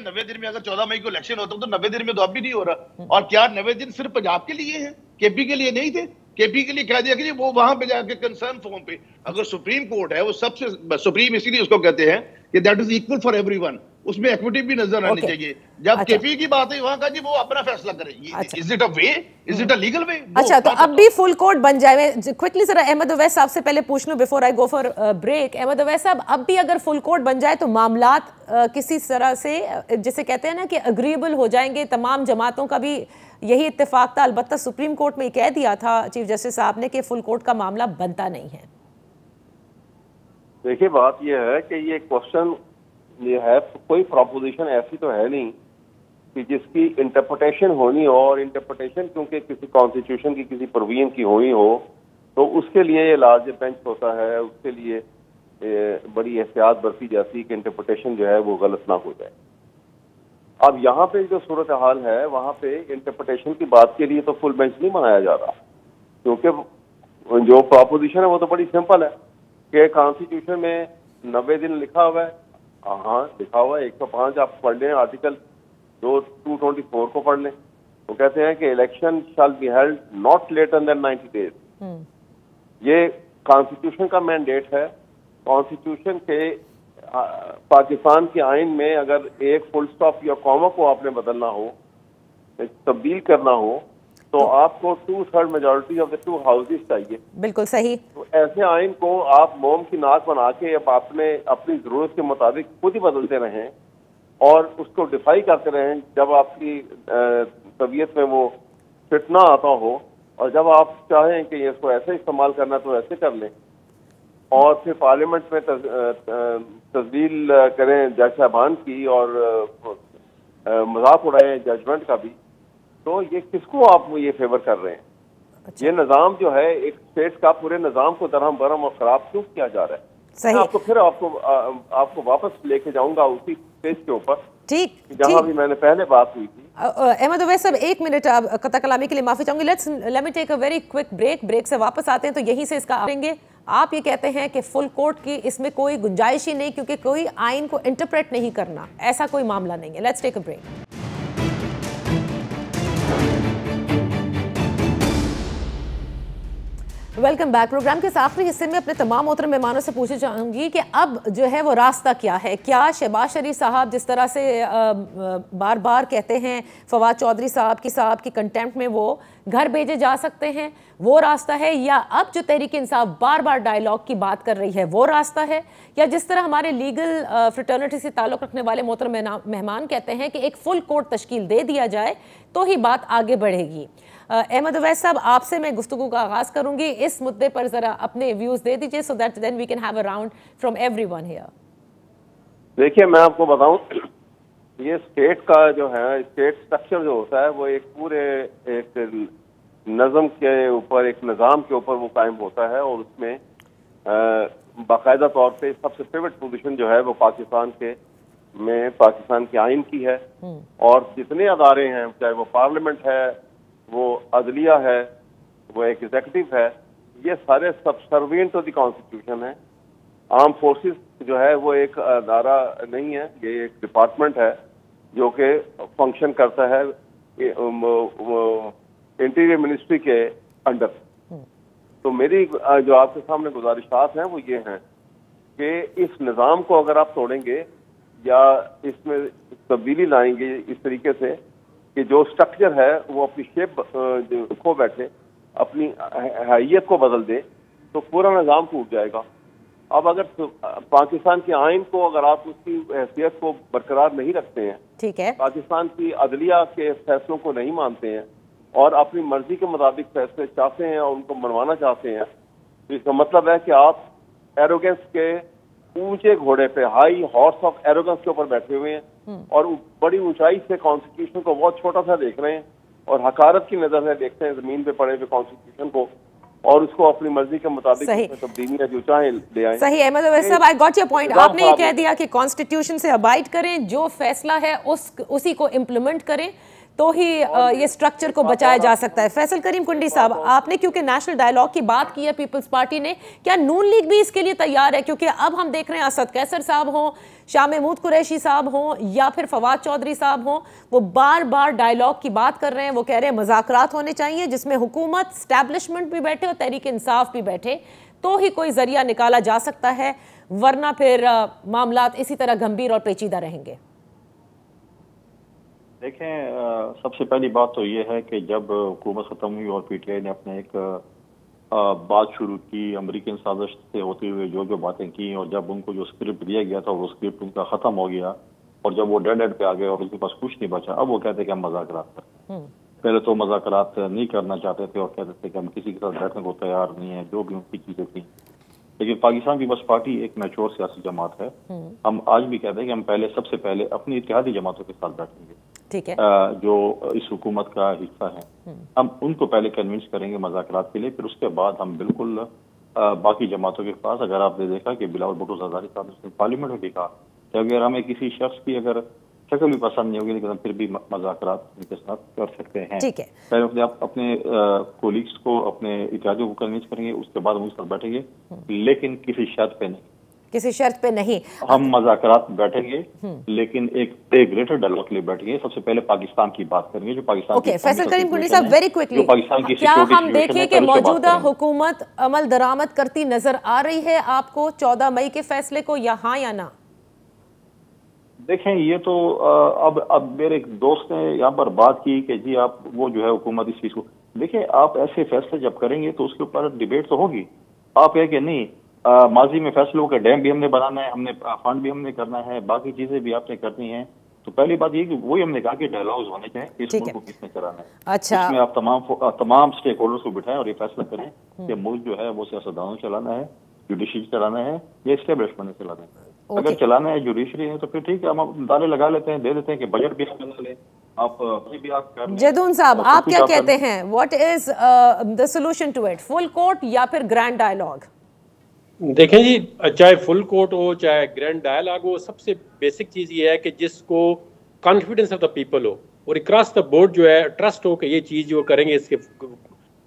90 दिन में अगर 14 मई को इलेक्शन होता तो 90 दिन में तो अब भी नहीं हो रहा। और क्या 90 दिन सिर्फ पंजाब के लिए है, केपी के लिए नहीं थे? केपी के लिए कह दिया कि वो वहां पे जाके कंसर्न फॉर्म पे, अगर सुप्रीम कोर्ट है वो सबसे सुप्रीम इसीलिए उसको कहते हैं कि that is equal for everyone, उसमें इक्विटी भी नजर आनी चाहिए। जब केपी की बात है वहां का जी वो अपना फैसला करेगी। Is it a way, is it a legal way? अच्छा, तो अब भी फुल कोर्ट बन जाए। क्विकली जरा अहमद अवैस साहब से पहले पूछ लूं before I go for break. Ahmed Awais साहब, अब भी अगर फुल कोर्ट बन जाए तो मामलात किसी तरह से जिसे कहते हैं ना कि अग्रीएबल हो जाएंगे, तमाम जमातों का भी यही इत्तेफाक था। अलबत्ता सुप्रीम कोर्ट में कह दिया था चीफ जस्टिस साहब ने कि फुल कोर्ट का मामला बनता नहीं है। देखिए, बात यह है कि ये क्वेश्चन ये है, कोई प्रोपोजिशन ऐसी तो है नहीं कि जिसकी इंटरप्रिटेशन होनी हो, और इंटरप्रिटेशन क्योंकि किसी कॉन्स्टिट्यूशन की किसी प्रोविजन की होनी हो तो उसके लिए ये लार्ज बेंच होता है, उसके लिए बड़ी एहतियात बरती जाती है कि इंटरप्रिटेशन जो है वो गलत ना हो जाए। अब यहाँ पे जो सूरत हाल है वहाँ पे इंटरप्रिटेशन की बात के लिए तो फुल बेंच नहीं बनाया जा रहा, क्योंकि जो प्रोपोजिशन है वो तो बड़ी सिंपल है कि कॉन्स्टिट्यूशन में 90 दिन लिखा हुआ है। हाँ, लिखा हुआ है 105 आप पढ़ लें, आर्टिकल 224 को पढ़ लें, वो कहते हैं कि election shall be held not later than 90 days. ये कॉन्स्टिट्यूशन का मैंडेट है। कॉन्स्टिट्यूशन के पाकिस्तान के आइन में अगर एक फुल स्टॉप या कॉमा को आपने बदलना हो, तब्दील करना हो, तो आपको 2/3 मेजॉरिटी ऑफ द 2 हाउसेस चाहिए। बिल्कुल सही। तो ऐसे आइन को आप मोम की नाक बना के अब आपने अपनी जरूरत के मुताबिक खुद ही बदलते रहें और उसको डिफाई करते रहें जब आपकी तबीयत में वो फिट ना आता हो, और जब आप चाहें कि इसको ऐसे इस्तेमाल करना तो ऐसे कर लें, और फिर पार्लियामेंट में तस्दील करें जज साहबान की और मजाक उड़ाएं जजमेंट का भी, तो ये किसको आप ये फेवर कर रहे हैं? अच्छा। ये निज़ाम जो है एक स्टेट का, पूरे निज़ाम को दरहम बरहम और खराब क्यों किया जा रहा है? सही। आपको वापस लेके जाऊंगा उसी स्टेज के ऊपर, ठीक, जहां भी मैंने पहले बात हुई थी। अहमद अवैस साहब, 1 मिनट आप कता कलामी के लिए माफी चाहूंगी। Let me take a very quick break से वापस आते हैं तो यहीं से इसका करेंगे। आप ये कहते हैं कि फुल कोर्ट की इसमें कोई गुंजाइश ही नहीं, क्योंकि कोई आइन को इंटरप्रेट नहीं करना, ऐसा कोई मामला नहीं है। Let's take a break. Welcome back. Programme के आखिरी हिस्से में अपने तमाम मोहतरम मेहमानों से पूछना चाहूँगी कि अब जो है वो रास्ता क्या है। क्या शहबाज शरीफ साहब जिस तरह से बार बार कहते हैं फवाद चौधरी साहब की कंटेम्प्ट में वो घर भेजे जा सकते हैं, वो रास्ता है, या अब जो तहरीक इंसाफ बार बार डायलॉग की बात कर रही है वो रास्ता है, या जिस तरह हमारे लीगल फ्रेटर्निटी से ताल्लुक़ रखने वाले मोहतरम मेहमान कहते हैं कि एक फुल कोर्ट तश्कील दे दिया जाए तो ही बात आगे बढ़ेगी। अहमद अवैस साहब, आपसे मैं गुफ्तगू का आगाज़ करूंगी, इस मुद्दे पर ज़रा अपने व्यूज़ दे दीजिए so that then we can have a round from everyone here. देखिए, मैं आपको बताऊं, ये स्टेट का जो है, स्टेट स्ट्रक्चर जो होता है वो एक पूरे एक नज़म के ऊपर, एक निज़ाम के ऊपर वो कायम होता है, और उसमें बाकायदा तौर पे सबसे पिवट पोजीशन जो है वो पाकिस्तान के आइन की है, और जितने अदारे हैं, चाहे वो पार्लियामेंट है, वो अदलिया है, वो एग्जीक्यूटिव है, ये सारे सबसर्विएंट टू द कॉन्स्टिट्यूशन है। आर्म फोर्सेस जो है वो एक अदारा नहीं है, ये एक डिपार्टमेंट है जो कि फंक्शन करता है इंटीरियर मिनिस्ट्री के अंडर। तो मेरी जो आपके सामने गुजारिशात हैं वो ये हैं कि इस निज़ाम को अगर आप तोड़ेंगे या इसमें तब्दीली लाएंगे इस तरीके से कि जो स्ट्रक्चर है वो अपनी शेप खो बैठे, अपनी हैसियत को बदल दे, तो पूरा निज़ाम टूट जाएगा। अब अगर पाकिस्तान के आइन को अगर आप उसकी हैसियत को बरकरार नहीं रखते हैं, ठीक है, पाकिस्तान की अदलिया के फैसलों को नहीं मानते हैं और अपनी मर्जी के मुताबिक फैसले चाहते हैं और उनको मनवाना चाहते हैं, तो इसका मतलब है कि आप एरोगेंस के ऊंचे घोड़े पे, हाई हॉर्स ऑफ एरोगेंस के ऊपर बैठे हुए हैं और बड़ी ऊंचाई से कॉन्स्टिट्यूशन को बहुत छोटा सा देख रहे हैं और हकारत की नजर से देखते हैं जमीन पे पड़े हुए कॉन्स्टिट्यूशन को, और उसको अपनी मर्जी के मुताबिक तब्दीलियां जो चाहे ले आए। सही, अहमद अवैस साहब, आई गॉट योर पॉइंट। आपने ये कह दिया कि कॉन्स्टिट्यूशन से अबाइड करें, जो फैसला है उसी को इम्प्लीमेंट करें, तो ही ये स्ट्रक्चर को बचाया जा सकता है। फैसल करीम कुंडी साहब, आपने क्योंकि नेशनल डायलॉग की बात की है पीपल्स पार्टी ने, क्या नून लीग भी इसके लिए तैयार है? क्योंकि अब हम देख रहे हैं असद कैसर साहब हों, शाह महमूद कुरैशी साहब हों या फिर फवाद चौधरी साहब हों, वो बार बार डायलॉग की बात कर रहे हैं। वो कह रहे हैं मुज़ाकरात होने चाहिए जिसमें हुकूमत, स्टैब्लिशमेंट भी बैठे और तहरीक इंसाफ भी बैठे, तो ही कोई जरिया निकाला जा सकता है, वरना फिर मामलात इसी तरह गंभीर और पेचीदा रहेंगे। देखें, सबसे पहली बात तो ये है कि जब हुकूमत ख़त्म हुई और पीटीआई ने अपने एक बात शुरू की अमेरिकन साजिश से होते हुए जो बातें की, और जब उनको जो स्क्रिप्ट दिया गया था वो स्क्रिप्ट उनका ख़त्म हो गया और जब वो डेड पे आ गए और उनके पास कुछ नहीं बचा, अब वो कहते हैं कि हम मज़ाकरात करते हैं। पहले तो मज़ाकरात नहीं करना चाहते थे और कहते थे कि हम किसी के साथ बैठने को तैयार नहीं है, जो भी उनकी चीज़ें थी। लेकिन पाकिस्तान पीपल्स पार्टी एक मैच्योर सियासी जमात है। हम आज भी कहते हैं कि हम सबसे पहले अपनी इत्तेहादी जमातों के साथ बैठेंगे, ठीक है, जो इस हुकूमत का हिस्सा है। हम उनको पहले कन्विंस करेंगे मज़ाकरात के लिए, फिर उसके बाद हम बिल्कुल बाकी जमातों के पास, अगर आपने देखा कि बिलावल भुट्टो ज़रदारी साहब ने पार्लियामेंट में भी कहा कि अगर हमें किसी शख्स की अगर शक्ल भी पसंद नहीं होगी लेकिन हम फिर भी मज़ाकरात उनके साथ कर सकते हैं। ठीक है, पहले आप अपने कोलीग्स को, अपने इत्तेहादियों को कन्विंस करेंगे, उसके बाद हम उनके साथ बैठेंगे, लेकिन किसी शर्त पे नहीं, किसी शर्त पे नहीं हम मज़ाकरात बैठेंगे, लेकिन एक ग्रेटर डायलॉग के लिए बैठेंगे। सबसे पहले पाकिस्तान की बात करेंगे, जो पाकिस्तान ओके, फैसल करीम कुंडी साहब, वेरी क्विकली, क्या हम देखें कि मौजूदा हुकूमत अमल दरामद करती नजर आ रही है आपको 14 मई के फैसले को, या हाँ या ना? देखें, ये तो अब मेरे एक दोस्त ने यहाँ पर बात की कि जी आप वो जो है हुकूमत इस चीज को देखिए, आप ऐसे फैसले जब करेंगे तो उसके ऊपर डिबेट तो होगी। आप कहें कि नहीं, माजी में फैसलों का डैम भी हमने बनाना है, हमने फंड भी हमने करना है, बाकी चीजें भी आपने करनी है, तो पहली बात ये कि वही हमने कहा कि डायलॉग्स होने चाहिए, इस मुल्क को किसने चलाना है। अच्छा, इसमें आप तमाम स्टेक होल्डर्स को बिठाएं और ये फैसला करें कि मुल्क जो है वो सियासतदानों चलाना है, जुडिशरी चलाना है या एस्टेब्लिशमेंट ने चलाना है। अगर चलाना है जुडिशरी है तो फिर ठीक है, हम दाले लगा लेते हैं, दे देते हैं कि बजट भी आप बना लें, आप भी आप कर। जदून साहब, आप क्या कहते हैं, what is the solution to it, full court या फिर ग्रैंड डायलॉग? देखें जी, चाहे फुल कोर्ट हो चाहे ग्रैंड डायलॉग हो, सबसे बेसिक चीज़ ये है कि जिसको कॉन्फिडेंस ऑफ द पीपल हो और अक्रॉस द बोर्ड जो है ट्रस्ट हो कि ये चीज़ जो करेंगे इसके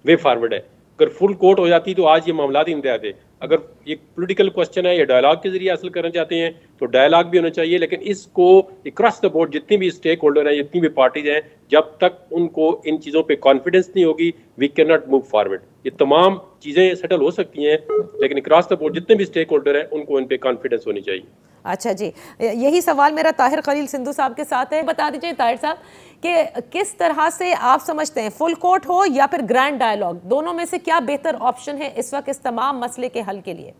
वे फॉरवर्ड है। अगर फुल कोर्ट हो जाती तो आज ये मामला ही नहीं आते। अगर ये पॉलिटिकल क्वेश्चन है, ये डायलॉग के जरिए हासिल करना चाहते हैं तो डायलॉग भी होना चाहिए, लेकिन इसको अक्रॉस द बोर्ड जितनी भी स्टेक होल्डर हैं, जितनी भी पार्टीज हैं, जब तक उनको इन चीज़ों पे कॉन्फिडेंस नहीं होगी, we can not move forward. ये तमाम चीज़ें सेटल हो सकती हैं, लेकिन अक्रॉस द बोर्ड जितने भी स्टेक होल्डर हैं उनको इन पे कॉन्फिडेंस होनी चाहिए। अच्छा जी, यही सवाल मेरा ताहिर खलील सिंधु साहब के साथ है। बता दीजिए ताहिर साहब कि किस तरह से आप समझते हैं, फुल कोर्ट हो या फिर ग्रैंड डायलॉग, दोनों में से क्या बेहतर ऑप्शन है इस वक्त इस तमाम मसले के हल के लिए?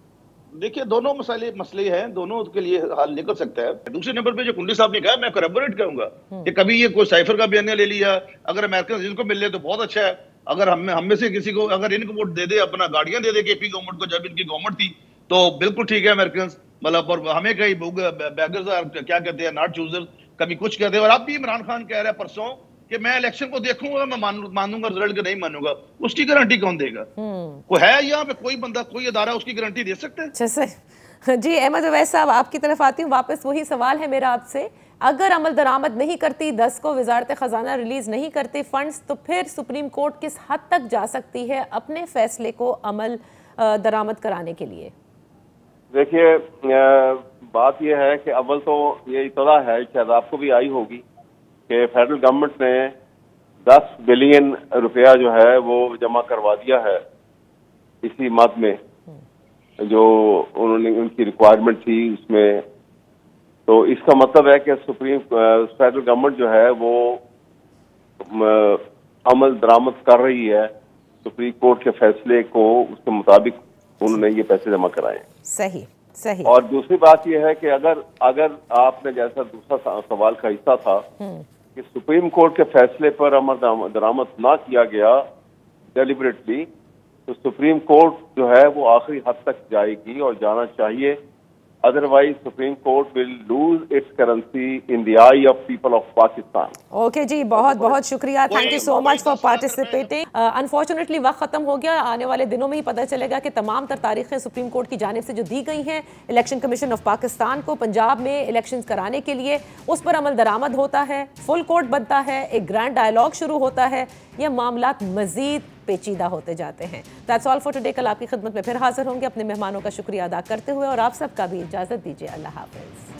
देखिए, दोनों मसले हैं, दोनों के लिए हल निकल सकता है। दूसरे नंबर पे जो कुंडी साहब ने कहा, मैं कोलैबोरेट करूंगा कि कभी ये कोई साइफर का बयानिया ले लिया, अगर अमेरिकन जिनको मिल ले तो बहुत अच्छा है। अगर हम में से किसी को अगर इनको वोट दे दे, अपना गाड़ियां दे दे केपी गवर्नमेंट को, जब इनकी गवर्नमेंट थी, तो बिल्कुल ठीक है अमेरिकन, मतलब और हमें कहीं बैगर्स क्या कहते हैं, नॉट चूजर्स, कभी कुछ कहते हैं। और अब भी इमरान खान कह रहा है परसों कि मैं इलेक्शन को देखूंगा, मैं मानूंगा रिजल्ट के नहीं मानूंगा, उसकी गारंटी कौन देगा? कोई है यहाँ पे कोई बंदा, कोई अदारा उसकी गारंटी दे सकता है? अच्छा जी, अहमद अवैस साहब आपकी तरफ आती हूँ वापस। वही सवाल है मेरा आपसे, अगर अमल दरामद नहीं करती 10 को वजारत खजाना रिलीज नहीं करती फंड्स, तो फिर सुप्रीम कोर्ट किस हद तक जा सकती है अपने फैसले को अमल दरामद कराने के लिए? देखिए, बात यह है कि अव्वल तो ये इतला है, शायद आपको भी आई होगी, कि फेडरल गवर्नमेंट ने 10 बिलियन रुपया जो है वो जमा करवा दिया है इसी मद में, जो उन्होंने उनकी रिक्वायरमेंट थी उसमें। तो इसका मतलब है कि फेडरल गवर्नमेंट जो है वो अमल दरामद कर रही है सुप्रीम कोर्ट के फैसले को, उसके मुताबिक उन्होंने ये पैसे जमा कराए। सही सही। और दूसरी बात यह है कि अगर आपने, जैसा दूसरा सवाल का हिस्सा था कि सुप्रीम कोर्ट के फैसले पर अमल दरामद ना किया गया डेलिबरेटली, तो सुप्रीम कोर्ट जो है वो आखिरी हद तक जाएगी और जाना चाहिए। Otherwise supreme court will lose its currency in the eye of people of Pakistan. Okay ji, बहुत बहुत शुक्रिया, thank you so much for participating. Unfortunately वक्त खत्म हो गया, आने वाले दिनों में ही पता चलेगा कि तमाम तर तारीखें सुप्रीम कोर्ट की जानिब से जो दी गई हैं इलेक्शन कमीशन ऑफ पाकिस्तान को पंजाब में इलेक्शन कराने के लिए, उस पर अमल दरामद होता है, फुल कोर्ट बनता है, एक ग्रैंड डायलॉग शुरू होता है, यह मामला मजीद पेचीदा होते जाते हैं। That's all for today. कल आपकी खिदमत में फिर हाजिर होंगे, अपने मेहमानों का शुक्रिया अदा करते हुए, और आप सबका भी इजाजत दीजिए। अल्लाह हाफिज।